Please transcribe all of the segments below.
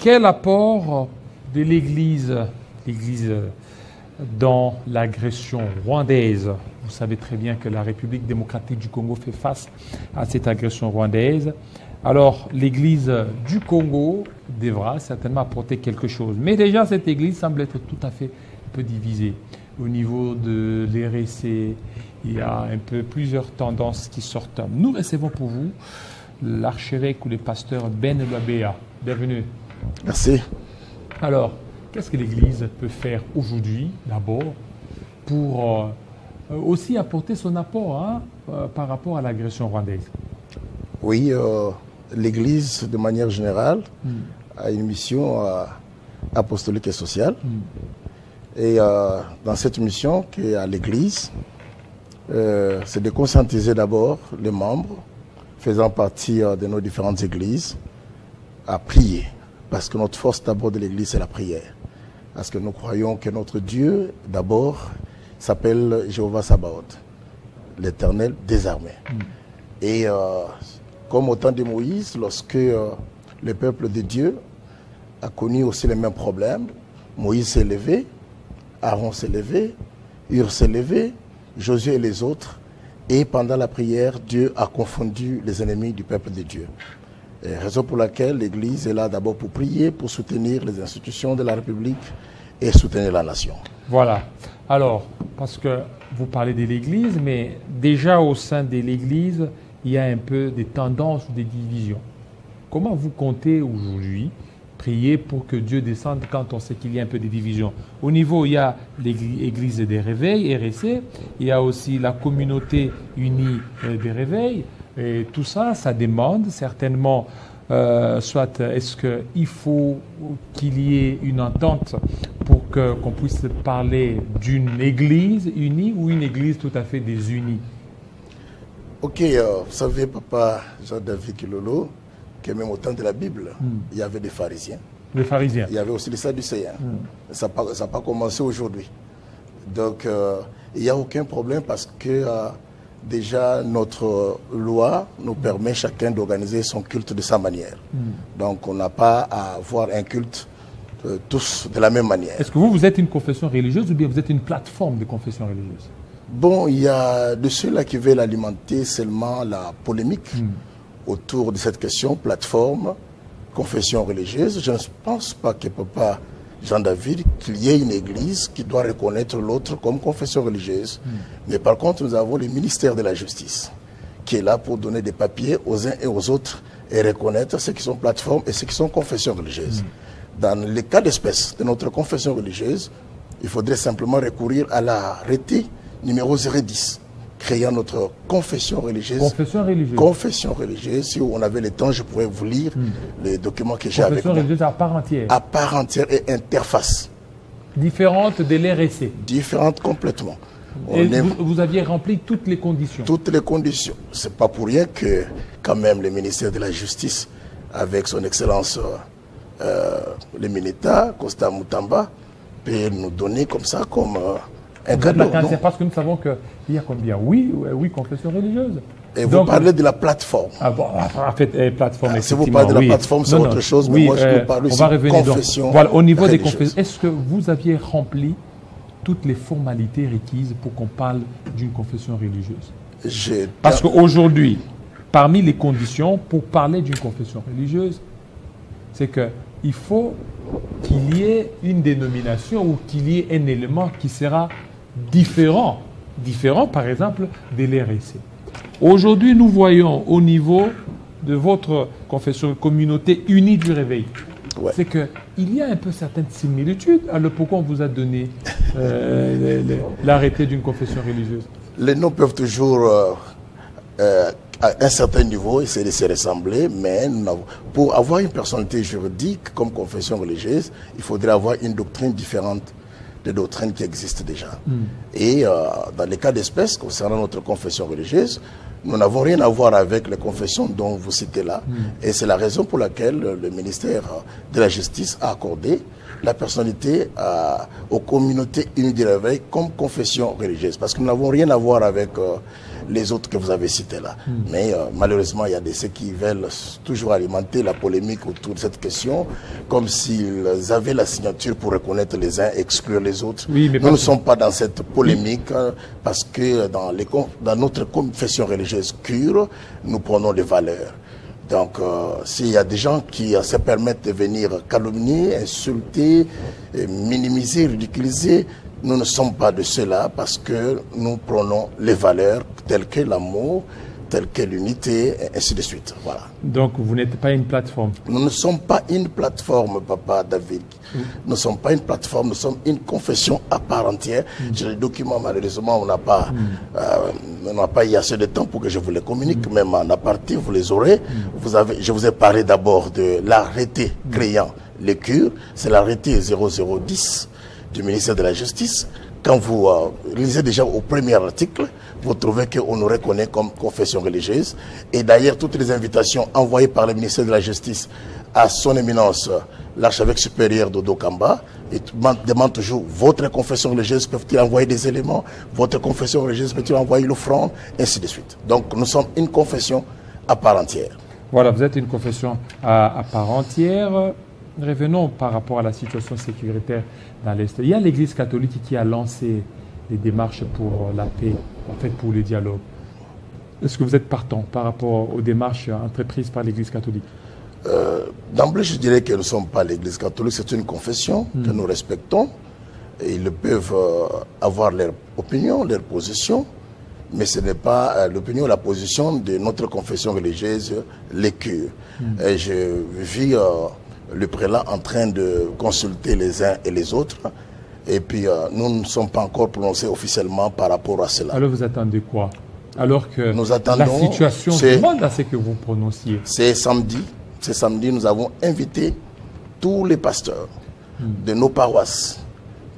quel apport de l'Église dans l'agression rwandaise? Vous savez très bien que la République démocratique du Congo fait face à cette agression rwandaise. Alors, l'Église du Congo devra certainement apporter quelque chose. Mais déjà, cette Église semble être tout à fait peu divisée. Au niveau de l'RSC, il y a un peu plusieurs tendances qui sortent. Nous recevons pour vous l'archevêque ou le pasteur Ben Lwabea. Bienvenue. Merci. Alors, qu'est-ce que l'Église peut faire aujourd'hui, d'abord, pour aussi apporter son apport par rapport à l'agression rwandaise? Oui, l'Église, de manière générale, a une mission apostolique et sociale. Et dans cette mission qui est à l'Église, c'est de conscientiser d'abord les membres faisant partie de nos différentes églises à prier. Parce que notre force d'abord de l'Église, c'est la prière. Parce que nous croyons que notre Dieu, d'abord, s'appelle Jéhovah Sabaoth, l'Éternel des armées. Et comme au temps de Moïse, lorsque le peuple de Dieu a connu aussi les mêmes problèmes, Moïse s'est levé, Aaron s'est levé, Hur s'est levé, Josué et les autres. Et pendant la prière, Dieu a confondu les ennemis du peuple de Dieu. Et raison pour laquelle l'Église est là d'abord pour prier, pour soutenir les institutions de la République et soutenir la nation. Voilà. Alors, parce que vous parlez de l'Église, mais déjà au sein de l'Église, il y a un peu des tendances ou des divisions. Comment vous comptez aujourd'hui prier pour que Dieu descende quand on sait qu'il y a un peu de divisions? Au niveau, il y a l'Église des réveils, RSC, il y a aussi la communauté unie des réveils, et tout ça, ça demande certainement, soit est-ce qu'il faut qu'il y ait une entente pour qu'on puisse parler d'une Église unie ou une Église tout à fait désunie? Ok, vous savez, papa Jean-David Kilolo, que même au temps de la Bible, il y avait des pharisiens. Les pharisiens. Il y avait aussi les sadducéens. Ça n'a pas commencé aujourd'hui. Donc, il n'y a aucun problème parce que déjà, notre loi nous permet chacun d'organiser son culte de sa manière. Donc, on n'a pas à avoir un culte tous de la même manière. Est-ce que vous êtes une confession religieuse ou bien vous êtes une plateforme de confession religieuse? Bon, il y a de ceux-là qui veulent alimenter seulement la polémique autour de cette question, plateforme, confession religieuse. Je ne pense pas que papa Jean-David, qu'il y ait une église qui doit reconnaître l'autre comme confession religieuse. Mais par contre, nous avons le ministère de la Justice qui est là pour donner des papiers aux uns et aux autres et reconnaître ceux qui sont plateformes et ceux qui sont confessions religieuses. Dans le cas d'espèce de notre confession religieuse, il faudrait simplement recourir à l'arrêté numéro 010, créant notre confession religieuse. Confession religieuse. Confession religieuse. Si on avait le temps, je pourrais vous lire les documents que j'ai avec moi. Confession religieuse à part entière. À part entière et interface. Différente de l'RSC. Différente complètement. Et vous aviez rempli toutes les conditions. Toutes les conditions. C'est pas pour rien que, quand même, le ministère de la Justice, avec son excellence le Mineta, Costa Moutamba, peut nous donner comme ça, comme un cadeau. C'est parce que nous savons qu'il y a combien? Oui, confession religieuse. Et vous parlez de la plateforme. Ah bon, en fait, plateforme, si vous parlez de la plateforme, c'est autre chose, mais moi je vous parle aussi de confession. Voilà, au niveau des confessions, est-ce que vous aviez rempli toutes les formalités requises pour qu'on parle d'une confession religieuse? Parce qu'aujourd'hui, parmi les conditions pour parler d'une confession religieuse, c'est qu'il faut qu'il y ait une dénomination ou qu'il y ait un élément qui sera différent par exemple de l'RSC. Aujourd'hui, nous voyons au niveau de votre confession, communauté unie du réveil, c'est qu'il y a un peu certaines similitudes. Alors pourquoi on vous a donné l'arrêté d'une confession religieuse? Les noms peuvent toujours, à un certain niveau, essayer de se ressembler, mais pour avoir une personnalité juridique comme confession religieuse, il faudrait avoir une doctrine différente des doctrines qui existent déjà. Et dans les cas d'espèce, concernant notre confession religieuse, nous n'avons rien à voir avec les confessions dont vous citez là. Et c'est la raison pour laquelle le ministère de la Justice a accordé la personnalité aux communautés unies du réveil comme confession religieuse. Parce que nous n'avons rien à voir avec les autres que vous avez cités là. Mais malheureusement, il y a ceux qui veulent toujours alimenter la polémique autour de cette question, comme s'ils avaient la signature pour reconnaître les uns et exclure les autres. Oui, mais nous ne sommes pas dans cette polémique parce que dans notre confession religieuse cure, nous prenons des valeurs. Donc, s'il y a des gens qui se permettent de venir calomnier, insulter, minimiser, ridiculiser, nous ne sommes pas de ceux-là parce que nous prenons les valeurs telles que l'amour, telles que l'unité, et ainsi de suite. Voilà. Donc, vous n'êtes pas une plateforme? Nous ne sommes pas une plateforme, Papa David. Nous ne sommes pas une plateforme, nous sommes une confession à part entière. J'ai les documents, malheureusement, on n'a pas eu assez de temps pour que je vous les communique. Même en aparté, vous les aurez. Je vous ai parlé d'abord de l'arrêté créant les cures. C'est l'arrêté 0010 du ministère de la Justice. Quand vous lisez déjà au premier article, vous trouvez qu'on nous reconnaît comme confession religieuse. Et d'ailleurs, toutes les invitations envoyées par le ministère de la Justice à son éminence, l'archevêque supérieur d'Odo Kamba, et demande toujours votre confession religieuse, peut-il envoyer des éléments, votre confession religieuse, peut-il envoyer l'offrande, ainsi de suite. Donc nous sommes une confession à part entière. Voilà, vous êtes une confession à part entière. Revenons par rapport à la situation sécuritaire dans l'Est. Il y a l'Église catholique qui a lancé des démarches pour la paix, en fait pour le dialogue. Est-ce que vous êtes partant par rapport aux démarches entreprises par l'Église catholique? D'emblée, je dirais que nous ne sommes pas l'Église catholique, c'est une confession que nous respectons. Et ils peuvent avoir leur opinion, leur position, mais ce n'est pas l'opinion, la position de notre confession religieuse, les cures. Et je vis le prélat en train de consulter les uns et les autres. Et puis, nous ne sommes pas encore prononcés officiellement par rapport à cela. Alors, vous attendez quoi? Alors que nous attendons, la situation demande à ce que vous prononciez. C'est samedi, nous avons invité tous les pasteurs de nos paroisses,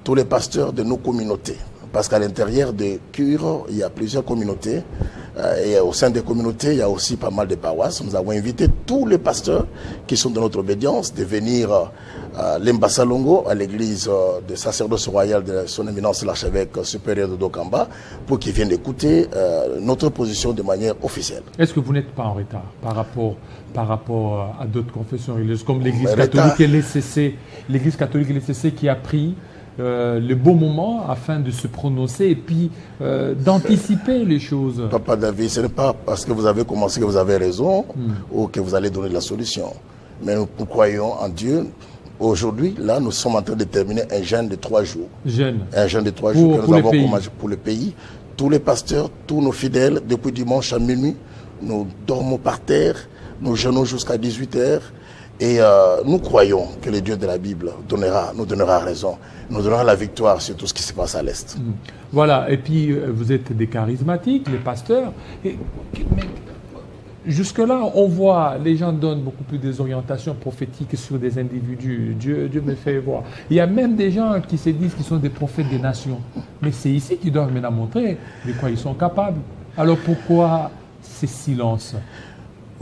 tous les pasteurs de nos communautés. Parce qu'à l'intérieur des cures, il y a plusieurs communautés. Et au sein des communautés, il y a aussi pas mal de paroisses. Nous avons invité tous les pasteurs qui sont de notre obédience de venir à l'Embasalongo, à l'église de sacerdoce royal de son éminence l'archevêque supérieur de Dokamba, pour qu'ils viennent écouter notre position de manière officielle. Est-ce que vous n'êtes pas en retard par rapport à d'autres confessions religieuses comme l'Église catholique et l'ECC, l'Église catholique et l'ECC qui a pris le bon moment afin de se prononcer et puis d'anticiper les choses? Papa David, ce n'est pas parce que vous avez commencé que vous avez raison ou que vous allez donner la solution. Mais nous croyons en Dieu. Aujourd'hui, là, nous sommes en train de terminer un jeûne de 3 jours. Un jeûne de 3 jours que nous avons commencé pour le pays. Tous les pasteurs, tous nos fidèles, depuis dimanche à minuit, nous dormons par terre, nous jeûnons jusqu'à 18 h. Et nous croyons que le Dieu de la Bible nous donnera raison, nous donnera la victoire sur tout ce qui se passe à l'Est. Voilà, et puis vous êtes des charismatiques, les pasteurs. Mais jusque-là, on voit, les gens donnent beaucoup plus des orientations prophétiques sur des individus. Dieu me fait voir. Il y a même des gens qui se disent qu'ils sont des prophètes des nations. Mais c'est ici qu'ils doivent maintenant montrer de quoi ils sont capables. Alors pourquoi ces silences?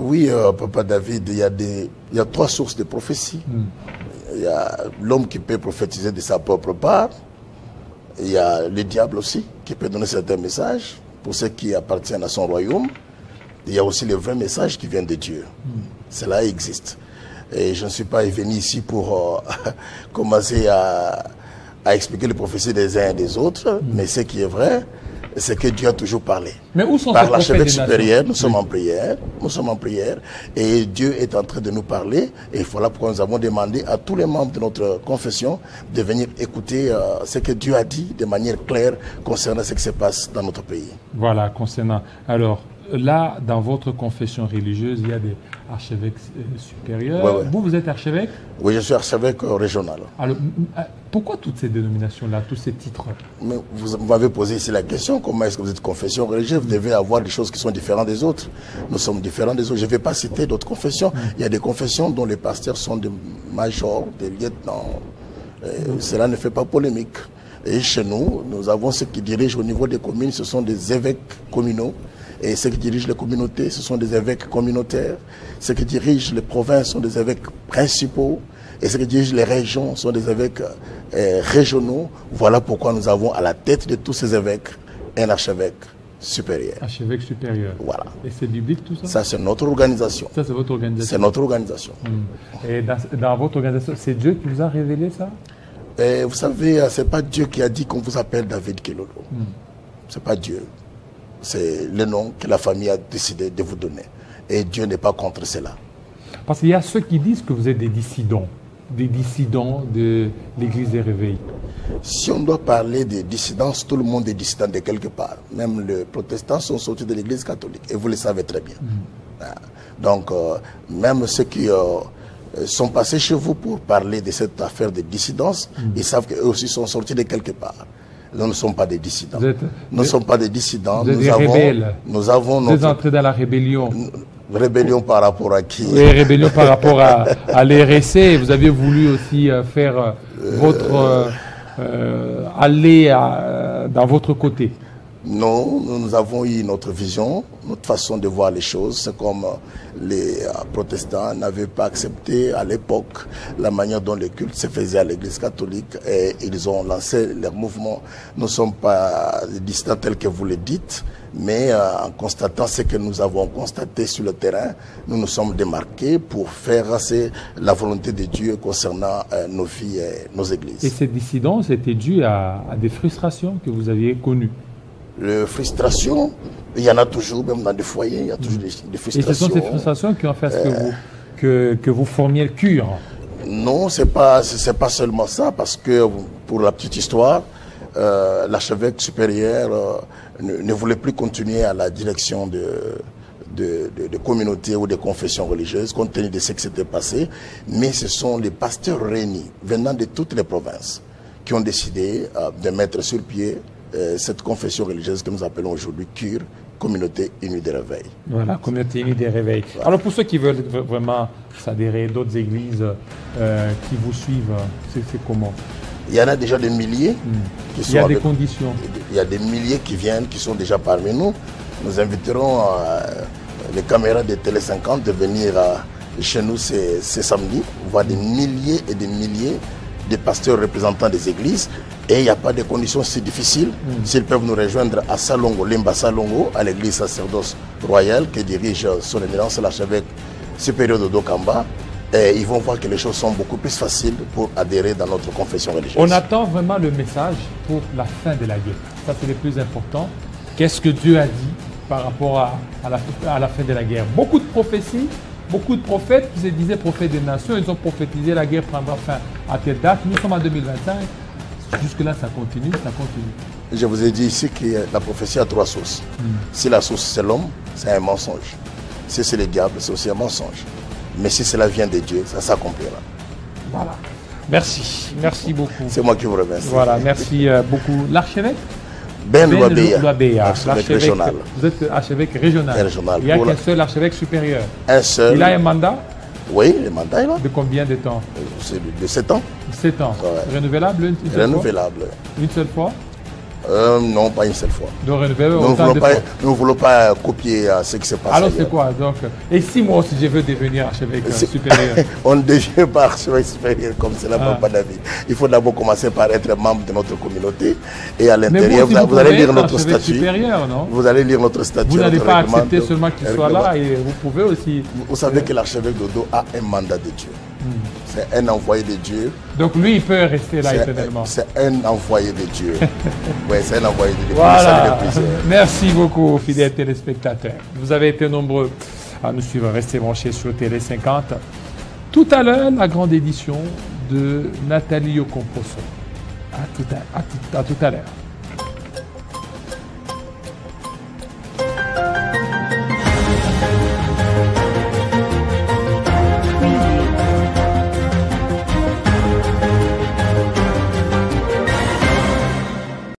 Oui, Papa David, il y a 3 sources de prophétie. Il y a l'homme qui peut prophétiser de sa propre part. Il y a le diable aussi qui peut donner certains messages pour ceux qui appartiennent à son royaume. Il y a aussi les vrais messages qui viennent de Dieu. Cela existe. Et je ne suis pas venu ici pour commencer à expliquer les prophéties des uns et des autres, mais ce qui est vrai, c'est que Dieu a toujours parlé. Mais où sont par l'archevêque supérieur, nous sommes en prière, et Dieu est en train de nous parler, et voilà pourquoi nous avons demandé à tous les membres de notre confession de venir écouter ce que Dieu a dit de manière claire concernant ce qui se passe dans notre pays. Voilà, concernant. Alors, là, dans votre confession religieuse, il y a des archevêques supérieurs. Ouais. Vous êtes archevêque? Oui, je suis archevêque régional. Alors, pourquoi toutes ces dénominations-là, tous ces titres? Mais vous m'avez posé ici la question, comment est-ce que vous êtes confession religieuse? Vous devez avoir des choses qui sont différentes des autres. Nous sommes différents des autres. Je ne vais pas citer d'autres confessions. Il y a des confessions dont les pasteurs sont des majors, des lieutenants. Cela ne fait pas polémique. Et chez nous, nous avons ceux qui dirigent au niveau des communes, ce sont des évêques communaux. Et ceux qui dirigent les communautés, ce sont des évêques communautaires. Ceux qui dirigent les provinces sont des évêques principaux. Et ce que disent les régions sont des évêques régionaux. Voilà pourquoi nous avons à la tête de tous ces évêques un archevêque supérieur. Archevêque supérieur. Voilà. Et c'est biblique tout ça? Ça, c'est notre organisation. Ça, c'est votre organisation. C'est notre organisation. Et dans votre organisation, c'est Dieu qui vous a révélé ça? Et vous savez, ce n'est pas Dieu qui a dit qu'on vous appelle David Kilolo. Ce n'est pas Dieu. C'est le nom que la famille a décidé de vous donner. Et Dieu n'est pas contre cela. Parce qu'il y a ceux qui disent que vous êtes des dissidents de l'Église des Réveils. Si on doit parler de dissidence, tout le monde est dissident de quelque part. Même les protestants sont sortis de l'Église catholique. Et vous le savez très bien. Donc, même ceux qui sont passés chez vous pour parler de cette affaire de dissidence, ils savent qu'eux aussi sont sortis de quelque part. Nous ne sommes pas des dissidents. Nous ne sommes pas des dissidents. Vous êtes des rebelles. Nous avons vous êtes entrés dans la rébellion. Rébellion par rapport à qui? Oui, rébellion par rapport à l'RSC. Vous avez voulu aussi faire votre... aller dans votre côté. Non, nous avons eu notre vision, notre façon de voir les choses. C'est comme les protestants n'avaient pas accepté à l'époque la manière dont le culte se faisait à l'Église catholique et ils ont lancé leur mouvement. Nous ne sommes pas distants tels que vous le dites, mais en constatant ce que nous avons constaté sur le terrain, nous nous sommes démarqués pour faire la volonté de Dieu concernant nos vies et nos églises. Et cette dissidence était due à des frustrations que vous aviez connues? Les frustrations, il y en a toujours, même dans des foyers, il y a toujours des frustrations. Et ce sont ces frustrations qui ont fait que vous formiez le cure? Non, c'est pas seulement ça, parce que pour la petite histoire, l'archevêque supérieur ne voulait plus continuer à la direction de communautés ou de confessions religieuses, compte tenu de ce qui s'était passé. Mais ce sont les pasteurs réunis, venant de toutes les provinces, qui ont décidé de mettre sur pied cette confession religieuse que nous appelons aujourd'hui CURE, Communauté Unie des Réveils. Voilà, Communauté Unie des Réveils. Voilà. Alors pour ceux qui veulent vraiment s'adhérer, d'autres églises qui vous suivent, c'est comment? Il y en a déjà des milliers. Qui sont il y a des conditions. Il y a des milliers qui viennent, qui sont déjà parmi nous. Nous inviterons les caméras de Télé 50 de venir chez nous ce samedi. On voit des milliers et des milliers de pasteurs représentants des églises. Et il n'y a pas de conditions si difficiles. S'ils peuvent nous rejoindre à Salongo, Limba Salongo, à l'église sacerdoce royale que dirige son éminence l'archevêque supérieur de Dokamba. Et ils vont voir que les choses sont beaucoup plus faciles pour adhérer dans notre confession religieuse. On attend vraiment le message pour la fin de la guerre. Ça, c'est le plus important. Qu'est-ce que Dieu a dit par rapport à la fin de la guerre? Beaucoup de prophéties, beaucoup de prophètes qui se disaient prophètes des nations, ils ont prophétisé la guerre prendra fin à telle date. Nous sommes en 2025. Jusque-là, ça continue, ça continue. Je vous ai dit ici que la prophétie a trois sources. Si la source c'est l'homme, c'est un mensonge. Si c'est le diable, c'est aussi un mensonge. Mais si cela vient de Dieu, ça s'accomplira. Voilà. Merci. Merci beaucoup. C'est moi qui vous remercie. Voilà, merci beaucoup. L'archevêque Ben Louabéa, archevêque régional. Vous êtes archevêque régional. Il n'y a qu'un seul archevêque supérieur. Un seul. Il a un mandat? Oui, le mandat est là. De combien de temps? C'est de 7 ans. 7 ans. Ouais. Renouvelable une seule Renouvelable. Fois? Une seule fois? Non, pas une seule fois. Donc renouvelable autant de fois. Nous ne voulons pas copier ce qui se passe. Alors c'est quoi? Donc, et si moi aussi je veux devenir archevêque supérieur? On ne devient pas archevêque supérieur comme cela, pas d'avis. Il faut d'abord commencer par être membre de notre communauté. Et à l'intérieur, vous allez lire notre statut. Supérieur, non? Vous allez lire notre statut. Vous n'allez pas accepter seulement qu'il soit là et vous pouvez aussi... Vous savez que l'archevêque Dodo a un mandat de Dieu. C'est un envoyé de Dieu. Donc lui, il peut rester là éternellement. C'est un envoyé de Dieu. Oui, c'est un envoyé de Dieu. Voilà. Merci beaucoup, fidèles téléspectateurs. Vous avez été nombreux à nous suivre. Restez branchés sur Télé 50. Tout à l'heure, la grande édition de Nathalie Okomposo. À tout à l'heure.